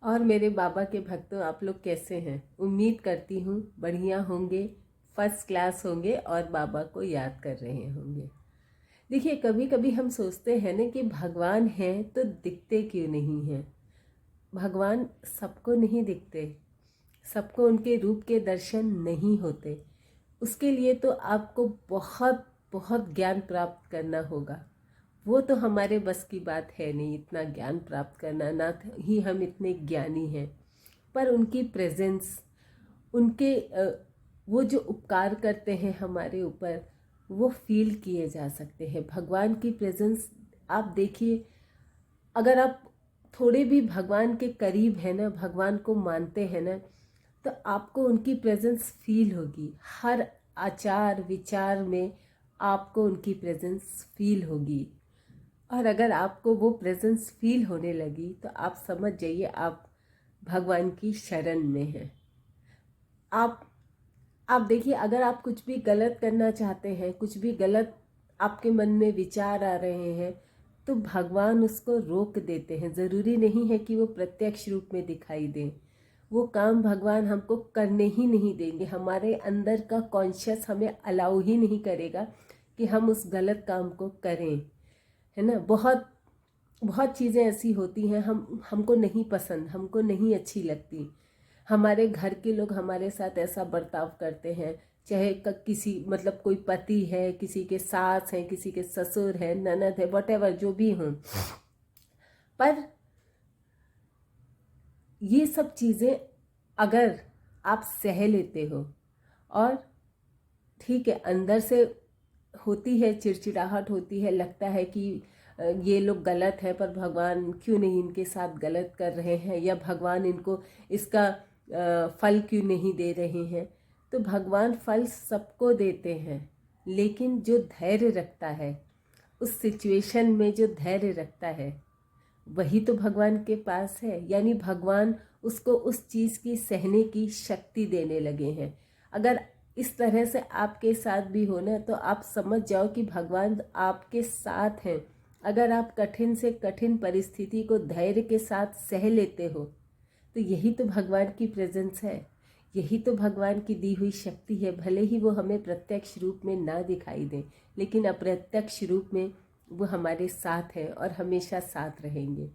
और मेरे बाबा के भक्तों, आप लोग कैसे हैं? उम्मीद करती हूँ बढ़िया होंगे, फर्स्ट क्लास होंगे और बाबा को याद कर रहे होंगे। देखिए, कभी कभी हम सोचते हैं ना कि भगवान हैं तो दिखते क्यों नहीं हैं। भगवान सबको नहीं दिखते, सबको उनके रूप के दर्शन नहीं होते। उसके लिए तो आपको बहुत बहुत ज्ञान प्राप्त करना होगा। वो तो हमारे बस की बात है नहीं, इतना ज्ञान प्राप्त करना, ना ही हम इतने ज्ञानी हैं। पर उनकी प्रेजेंस, उनके वो जो उपकार करते हैं हमारे ऊपर, वो फील किए जा सकते हैं। भगवान की प्रेजेंस आप देखिए, अगर आप थोड़े भी भगवान के करीब है ना, भगवान को मानते हैं ना, तो आपको उनकी प्रेजेंस फील होगी। हर आचार विचार में आपको उनकी प्रेजेंस फील होगी। और अगर आपको वो प्रेजेंस फील होने लगी तो आप समझ जाइए आप भगवान की शरण में हैं। आप देखिए, अगर आप कुछ भी गलत करना चाहते हैं, कुछ भी गलत आपके मन में विचार आ रहे हैं, तो भगवान उसको रोक देते हैं। ज़रूरी नहीं है कि वो प्रत्यक्ष रूप में दिखाई दें। वो काम भगवान हमको करने ही नहीं देंगे। हमारे अंदर का कॉन्शियस हमें अलाउ ही नहीं करेगा कि हम उस गलत काम को करें, है ना। बहुत बहुत चीज़ें ऐसी होती हैं हमको नहीं पसंद, हमको नहीं अच्छी लगती। हमारे घर के लोग हमारे साथ ऐसा बर्ताव करते हैं, चाहे किसी मतलब कोई पति है, किसी के सास हैं, किसी के ससुर है, ननद है, वटेवर जो भी हों। पर ये सब चीज़ें अगर आप सह लेते हो, और ठीक है, अंदर से होती है चिड़चिड़ाहट, होती है, लगता है कि ये लोग गलत है, पर भगवान क्यों नहीं इनके साथ गलत कर रहे हैं, या भगवान इनको इसका फल क्यों नहीं दे रहे हैं। तो भगवान फल सबको देते हैं, लेकिन जो धैर्य रखता है, उस सिचुएशन में जो धैर्य रखता है, वही तो भगवान के पास है। यानी भगवान उसको उस चीज़ की सहने की शक्ति देने लगे हैं। अगर इस तरह से आपके साथ भी हो ना, तो आप समझ जाओ कि भगवान आपके साथ हैं। अगर आप कठिन से कठिन परिस्थिति को धैर्य के साथ सह लेते हो, तो यही तो भगवान की प्रेजेंस है, यही तो भगवान की दी हुई शक्ति है। भले ही वो हमें प्रत्यक्ष रूप में ना दिखाई दे, लेकिन अप्रत्यक्ष रूप में वो हमारे साथ हैं और हमेशा साथ रहेंगे।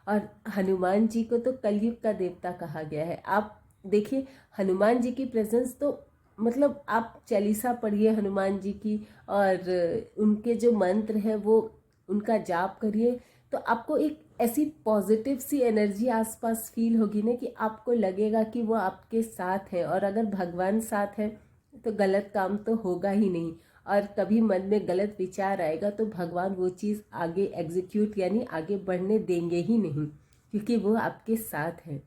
और हनुमान जी को तो कलयुग का देवता कहा गया है। आप देखिए, हनुमान जी की प्रेजेंस तो मतलब आप चालीसा पढ़िए हनुमान जी की, और उनके जो मंत्र है वो उनका जाप करिए, तो आपको एक ऐसी पॉजिटिव सी एनर्जी आसपास फील होगी ना, कि आपको लगेगा कि वो आपके साथ है। और अगर भगवान साथ है तो गलत काम तो होगा ही नहीं। और कभी मन में गलत विचार आएगा तो भगवान वो चीज़ आगे एग्जीक्यूट यानी आगे बढ़ने देंगे ही नहीं, क्योंकि वो आपके साथ हैं।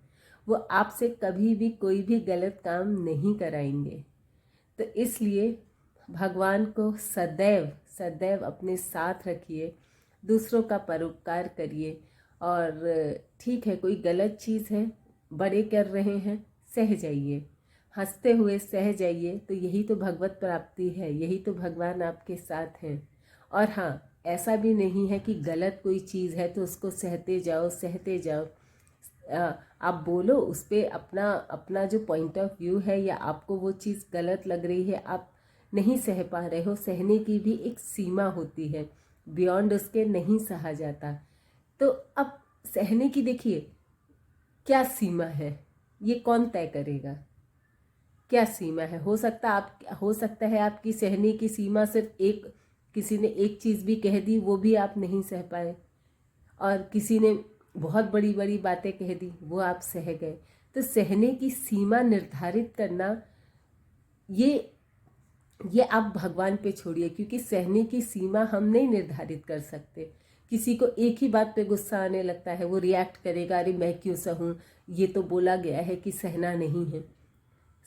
वो आपसे कभी भी कोई भी गलत काम नहीं कराएंगे। तो इसलिए भगवान को सदैव सदैव अपने साथ रखिए, दूसरों का परोपकार करिए। और ठीक है, कोई गलत चीज़ है, बड़े कर रहे हैं, सह जाइए, हंसते हुए सह जाइए। तो यही तो भगवत प्राप्ति है, यही तो भगवान आपके साथ हैं। और हाँ, ऐसा भी नहीं है कि गलत कोई चीज़ है तो उसको सहते जाओ सहते जाओ। आप बोलो उस पर अपना अपना जो पॉइंट ऑफ व्यू है, या आपको वो चीज़ गलत लग रही है, आप नहीं सह पा रहे हो, सहने की भी एक सीमा होती है, बियॉन्ड उसके नहीं सहा जाता। तो अब सहने की देखिए क्या सीमा है, ये कौन तय करेगा? क्या सीमा है? हो सकता है आपकी सहने की सीमा सिर्फ एक, किसी ने एक चीज़ भी कह दी वो भी आप नहीं सह पाए, और किसी ने बहुत बड़ी बड़ी बातें कह दी वो आप सह गए। तो सहने की सीमा निर्धारित करना, ये आप भगवान पे छोड़िए, क्योंकि सहने की सीमा हम नहीं निर्धारित कर सकते। किसी को एक ही बात पे गुस्सा आने लगता है, वो रिएक्ट करेगा, अरे मैं क्यों सहूँ, ये तो बोला गया है कि सहना नहीं है।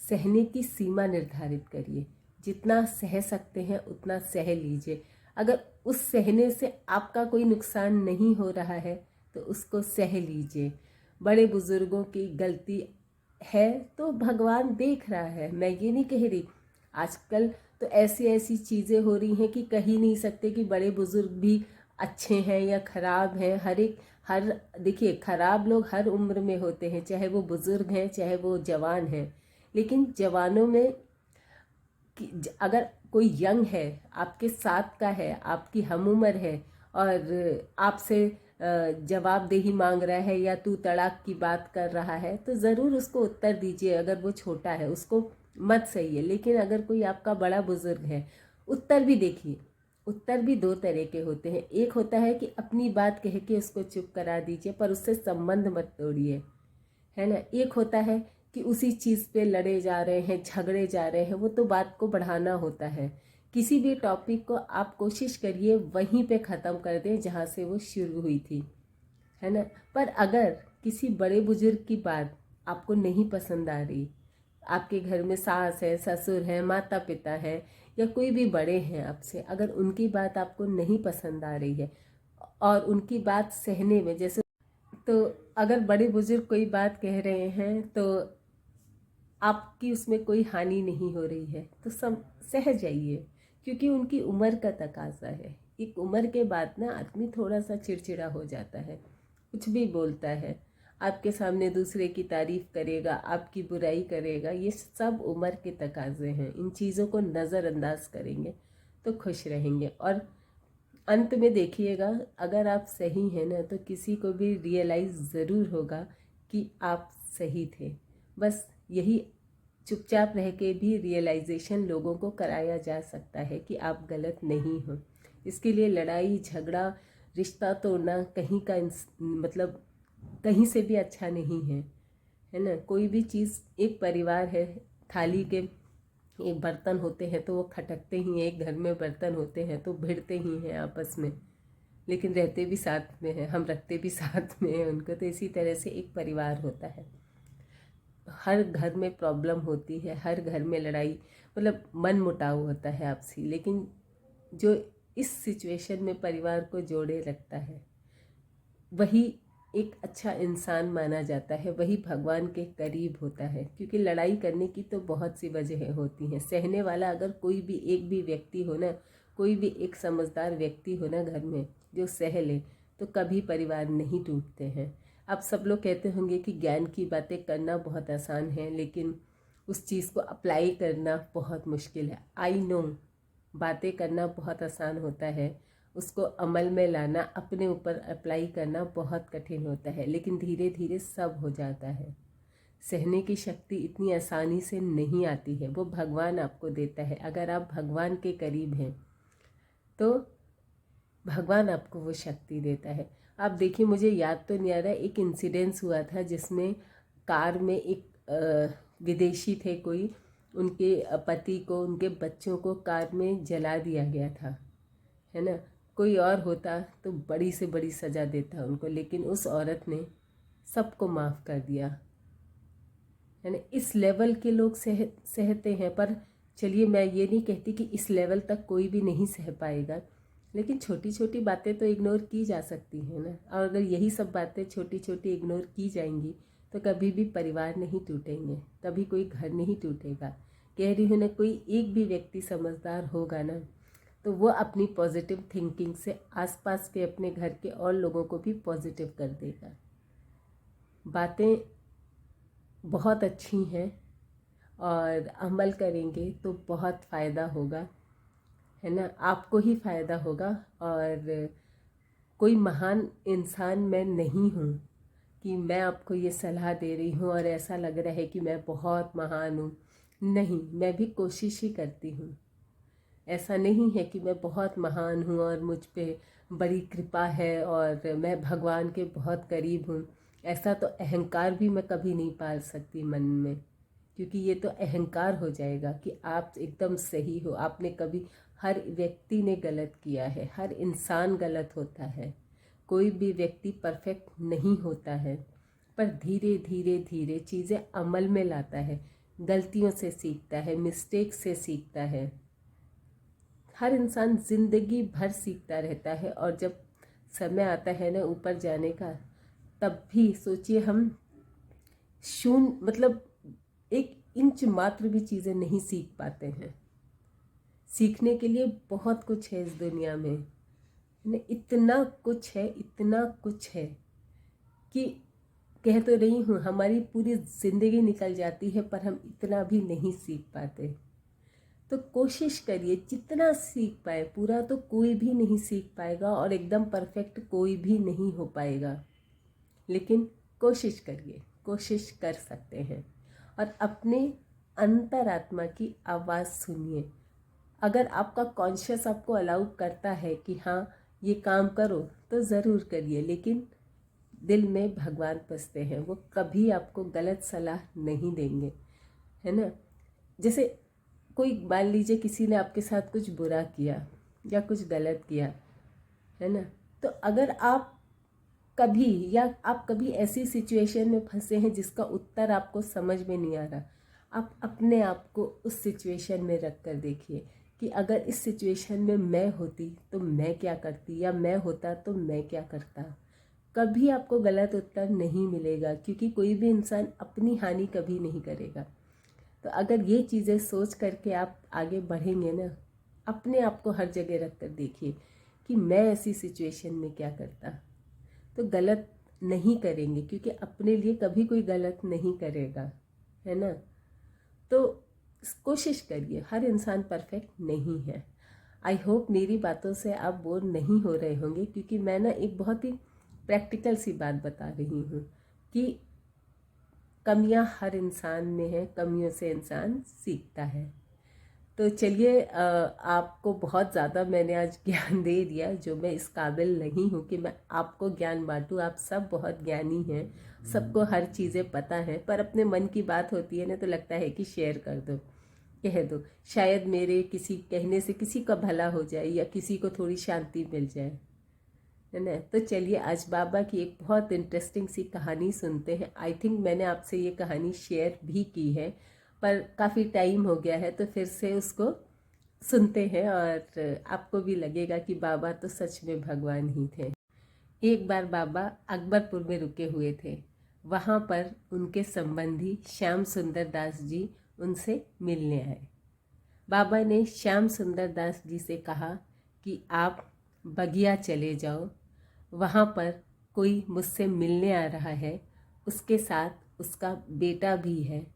सहने की सीमा निर्धारित करिए, जितना सह सकते हैं उतना सह लीजिए। अगर उस सहने से आपका कोई नुकसान नहीं हो रहा है तो उसको सह लीजिए। बड़े बुजुर्गों की गलती है तो भगवान देख रहा है, मैं ये नहीं कह रही। आजकल तो ऐसी ऐसी चीज़ें हो रही हैं कि कह ही नहीं सकते कि बड़े बुजुर्ग भी अच्छे हैं या खराब हैं। हर देखिए खराब लोग हर उम्र में होते हैं, चाहे वो बुज़ुर्ग हैं चाहे वो जवान हैं, लेकिन जवानों में अगर कोई यंग है, आपके साथ का है, आपकी हम उम्र है और आपसे जवाबदेही मांग रहा है या तू तड़ाक की बात कर रहा है, तो ज़रूर उसको उत्तर दीजिए। अगर वो छोटा है उसको मत सही है, लेकिन अगर कोई आपका बड़ा बुजुर्ग है, उत्तर भी देखिए। उत्तर भी दो तरह के होते हैं। एक होता है कि अपनी बात कह के उसको चुप करा दीजिए, पर उससे संबंध मत तोड़िए, है ना। एक होता है कि उसी चीज़ पे लड़े जा रहे हैं, झगड़े जा रहे हैं, वो तो बात को बढ़ाना होता है। किसी भी टॉपिक को आप कोशिश करिए वहीं पे ख़त्म कर दें जहाँ से वो शुरू हुई थी, है ना। पर अगर किसी बड़े बुजुर्ग की बात आपको नहीं पसंद आ रही, आपके घर में सास है, ससुर है, माता पिता है या कोई भी बड़े हैं आपसे, अगर उनकी बात आपको नहीं पसंद आ रही है और उनकी बात सहने में, जैसे तो अगर बड़े बुजुर्ग कोई बात कह रहे हैं तो आपकी उसमें कोई हानि नहीं हो रही है तो सह जाइए, क्योंकि उनकी उम्र का तकाजा है। एक उम्र के बाद ना आदमी थोड़ा सा चिड़चिड़ा हो जाता है, कुछ भी बोलता है, आपके सामने दूसरे की तारीफ करेगा, आपकी बुराई करेगा। ये सब उम्र के तकाजे हैं। इन चीज़ों को नज़रअंदाज करेंगे तो खुश रहेंगे। और अंत में देखिएगा, अगर आप सही हैं ना, तो किसी को भी रियलाइज़ ज़रूर होगा कि आप सही थे। बस यही, चुपचाप रह के भी रियलाइजेशन लोगों को कराया जा सकता है कि आप गलत नहीं हो। इसके लिए लड़ाई झगड़ा, रिश्ता तोड़ना कहीं का मतलब कहीं से भी अच्छा नहीं है, है ना। कोई भी चीज़, एक परिवार है, थाली के एक बर्तन होते हैं तो वो खटकते ही हैं, एक घर में बर्तन होते हैं तो भिड़ते ही हैं आपस में, लेकिन रहते भी साथ में हैं, हम रखते भी साथ में हैं उनको। तो इसी तरह से एक परिवार होता है। हर घर में प्रॉब्लम होती है, हर घर में लड़ाई, मतलब मन मुटाव होता है आपसी, लेकिन जो इस सिचुएशन में परिवार को जोड़े रखता है वही एक अच्छा इंसान माना जाता है, वही भगवान के करीब होता है। क्योंकि लड़ाई करने की तो बहुत सी वजहें होती हैं। सहने वाला अगर कोई भी एक भी व्यक्ति हो ना, कोई भी एक समझदार व्यक्ति हो ना घर में जो सह ले, तो कभी परिवार नहीं टूटते हैं। आप सब लोग कहते होंगे कि ज्ञान की बातें करना बहुत आसान है, लेकिन उस चीज़ को अप्लाई करना बहुत मुश्किल है। आई नो, बातें करना बहुत आसान होता है, उसको अमल में लाना, अपने ऊपर अप्लाई करना बहुत कठिन होता है, लेकिन धीरे धीरे सब हो जाता है। सहने की शक्ति इतनी आसानी से नहीं आती है, वो भगवान आपको देता है। अगर आप भगवान के करीब हैं तो भगवान आपको वो शक्ति देता है। आप देखिए, मुझे याद तो नहीं आ रहा, एक इंसिडेंस हुआ था जिसमें कार में एक विदेशी थे कोई, उनके पति को, उनके बच्चों को कार में जला दिया गया था, है ना। कोई और होता तो बड़ी से बड़ी सज़ा देता उनको, लेकिन उस औरत ने सबको माफ़ कर दिया, है ना। इस लेवल के लोग सहते हैं। पर चलिए, मैं ये नहीं कहती कि इस लेवल तक कोई भी नहीं सह पाएगा, लेकिन छोटी छोटी बातें तो इग्नोर की जा सकती हैं ना। और अगर यही सब बातें छोटी छोटी इग्नोर की जाएंगी तो कभी भी परिवार नहीं टूटेंगे, कभी कोई घर नहीं टूटेगा। कह रही हूँ ना, कोई एक भी व्यक्ति समझदार होगा ना, तो वो अपनी पॉजिटिव थिंकिंग से आसपास के अपने घर के और लोगों को भी पॉजिटिव कर देगा। बातें बहुत अच्छी हैं और अमल करेंगे तो बहुत फ़ायदा होगा, है ना। आपको ही फ़ायदा होगा। और कोई महान इंसान मैं नहीं हूँ कि मैं आपको ये सलाह दे रही हूँ और ऐसा लग रहा है कि मैं बहुत महान हूँ। नहीं, मैं भी कोशिश ही करती हूँ। ऐसा नहीं है कि मैं बहुत महान हूँ और मुझ पे बड़ी कृपा है और मैं भगवान के बहुत करीब हूँ। ऐसा तो अहंकार भी मैं कभी नहीं पाल सकती मन में, क्योंकि ये तो अहंकार हो जाएगा कि आप एकदम सही हो। आपने कभी, हर व्यक्ति ने गलत किया है, हर इंसान गलत होता है, कोई भी व्यक्ति परफेक्ट नहीं होता है। पर धीरे धीरे धीरे चीज़ें अमल में लाता है, गलतियों से सीखता है, मिस्टेक से सीखता है। हर इंसान ज़िंदगी भर सीखता रहता है, और जब समय आता है ना ऊपर जाने का, तब भी सोचिए, हम शून्य, मतलब 1 इंच मात्र भी चीज़ें नहीं सीख पाते हैं। सीखने के लिए बहुत कुछ है इस दुनिया में, इतना कुछ है, इतना कुछ है। कि कह तो रही हूँ हमारी पूरी ज़िंदगी निकल जाती है पर हम इतना भी नहीं सीख पाते। तो कोशिश करिए जितना सीख पाए, पूरा तो कोई भी नहीं सीख पाएगा और एकदम परफेक्ट कोई भी नहीं हो पाएगा, लेकिन कोशिश करिए, कोशिश कर सकते हैं। और अपने अंतरात्मा की आवाज़ सुनिए। अगर आपका कॉन्शियस आपको अलाउ करता है कि हाँ ये काम करो तो ज़रूर करिए, लेकिन दिल में भगवान बसते हैं, वो कभी आपको गलत सलाह नहीं देंगे, है ना। जैसे कोई मान लीजिए किसी ने आपके साथ कुछ बुरा किया या कुछ गलत किया, है ना, तो अगर आप कभी ऐसी सिचुएशन में फंसे हैं जिसका उत्तर आपको समझ में नहीं आ रहा, आप अपने आप को उस सिचुएशन में रख कर देखिए कि अगर इस सिचुएशन में मैं होती तो मैं क्या करती, या मैं होता तो मैं क्या करता। कभी आपको गलत उत्तर नहीं मिलेगा, क्योंकि कोई भी इंसान अपनी हानि कभी नहीं करेगा। तो अगर ये चीज़ें सोच करके आप आगे बढ़ेंगे ना, अपने आप को हर जगह रख कर देखिए कि मैं ऐसी सिचुएशन में क्या करता, तो गलत नहीं करेंगे, क्योंकि अपने लिए कभी कोई गलत नहीं करेगा, है ना। तो कोशिश करिए, हर इंसान परफेक्ट नहीं है। आई होप मेरी बातों से आप बोर नहीं हो रहे होंगे, क्योंकि मैं ना एक बहुत ही प्रैक्टिकल सी बात बता रही हूँ कि कमियाँ हर इंसान में है, कमियों से इंसान सीखता है। तो चलिए, आपको बहुत ज़्यादा मैंने आज ज्ञान दे दिया, जो मैं इस काबिल नहीं हूँ कि मैं आपको ज्ञान बांटूँ। आप सब बहुत ज्ञानी हैं, सबको हर चीज़ें पता है, पर अपने मन की बात होती है ना, तो लगता है कि शेयर कर दो, कह दो, शायद मेरे किसी कहने से किसी का भला हो जाए या किसी को थोड़ी शांति मिल जाए, है ना। तो चलिए आज बाबा की एक बहुत इंटरेस्टिंग सी कहानी सुनते हैं। आई थिंक मैंने आपसे ये कहानी शेयर भी की है, पर काफ़ी टाइम हो गया है, तो फिर से उसको सुनते हैं और आपको भी लगेगा कि बाबा तो सच में भगवान ही थे। एक बार बाबा अकबरपुर में रुके हुए थे। वहाँ पर उनके संबंधी श्याम सुंदर दास जी उनसे मिलने आए। बाबा ने श्याम सुंदर दास जी से कहा कि आप बगिया चले जाओ, वहाँ पर कोई मुझसे मिलने आ रहा है, उसके साथ उसका बेटा भी है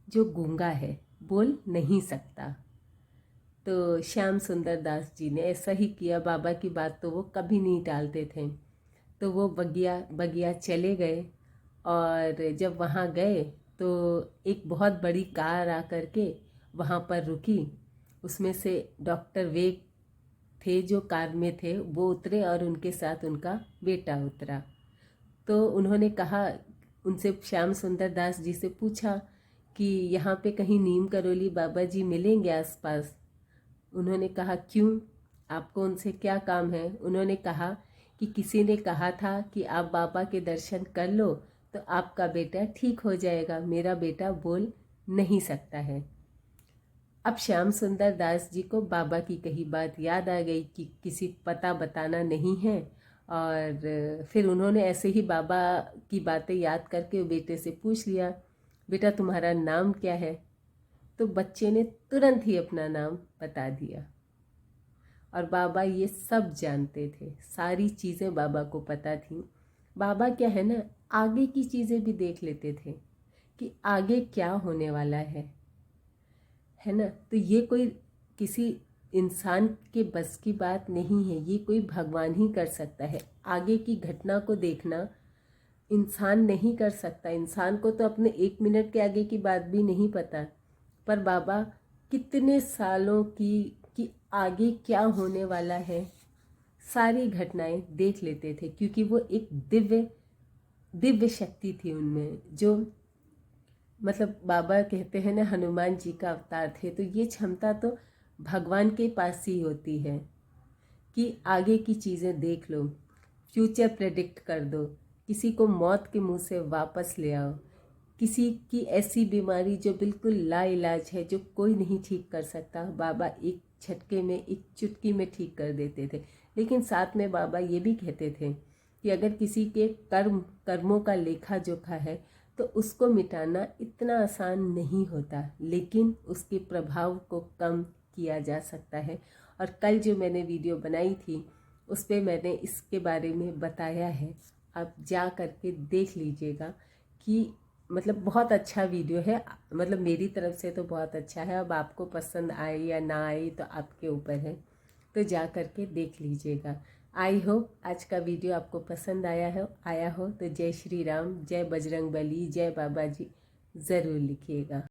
जो गूंगा है, बोल नहीं सकता। तो श्याम सुंदर दास जी ने ऐसा ही किया। बाबा की बात तो वो कभी नहीं टालते थे। तो वो बगिया चले गए, और जब वहाँ गए तो एक बहुत बड़ी कार आ कर के वहाँ पर रुकी। उसमें से डॉक्टर वेग थे जो कार में थे, वो उतरे और उनके साथ उनका बेटा उतरा। तो उन्होंने कहा, उनसे श्याम सुंदर दास जी से पूछा कि यहाँ पे कहीं नीम करोली बाबा जी मिलेंगे आसपास। उन्होंने कहा क्यों, आपको उनसे क्या काम है। उन्होंने कहा कि किसी ने कहा था कि आप बाबा के दर्शन कर लो तो आपका बेटा ठीक हो जाएगा, मेरा बेटा बोल नहीं सकता है। अब श्याम सुंदर दास जी को बाबा की कही बात याद आ गई कि किसी पता बताना नहीं है, और फिर उन्होंने ऐसे ही बाबा की बातें याद करके बेटे से पूछ लिया, बेटा तुम्हारा नाम क्या है। तो बच्चे ने तुरंत ही अपना नाम बता दिया। और बाबा ये सब जानते थे, सारी चीज़ें बाबा को पता थी। बाबा क्या है ना, आगे की चीज़ें भी देख लेते थे कि आगे क्या होने वाला है ना। तो ये कोई किसी इंसान के बस की बात नहीं है, ये कोई भगवान ही कर सकता है। आगे की घटना को देखना इंसान नहीं कर सकता। इंसान को तो अपने 1 मिनट के आगे की बात भी नहीं पता, पर बाबा कितने सालों की कि आगे क्या होने वाला है सारी घटनाएं देख लेते थे, क्योंकि वो एक दिव्य शक्ति थी उनमें। जो मतलब बाबा कहते हैं ना, हनुमान जी का अवतार थे। तो ये क्षमता तो भगवान के पास ही होती है कि आगे की चीज़ें देख लो, फ्यूचर प्रेडिक्ट कर दो, किसी को मौत के मुंह से वापस ले आओ, किसी की ऐसी बीमारी जो बिल्कुल लाइलाज है, जो कोई नहीं ठीक कर सकता, बाबा एक झटके में, एक चुटकी में ठीक कर देते थे। लेकिन साथ में बाबा ये भी कहते थे कि अगर किसी के कर्मों का लेखा जोखा है तो उसको मिटाना इतना आसान नहीं होता, लेकिन उसके प्रभाव को कम किया जा सकता है। और कल जो मैंने वीडियो बनाई थी उस पर मैंने इसके बारे में बताया है। आप जा करके देख लीजिएगा कि मतलब बहुत अच्छा वीडियो है, मतलब मेरी तरफ से तो बहुत अच्छा है। अब आपको पसंद आए या ना आए तो आपके ऊपर है, तो जा करके देख लीजिएगा। आई होप आज का वीडियो आपको पसंद आया हो तो जय श्री राम, जय बजरंग बली, जय बाबा जी ज़रूर लिखिएगा।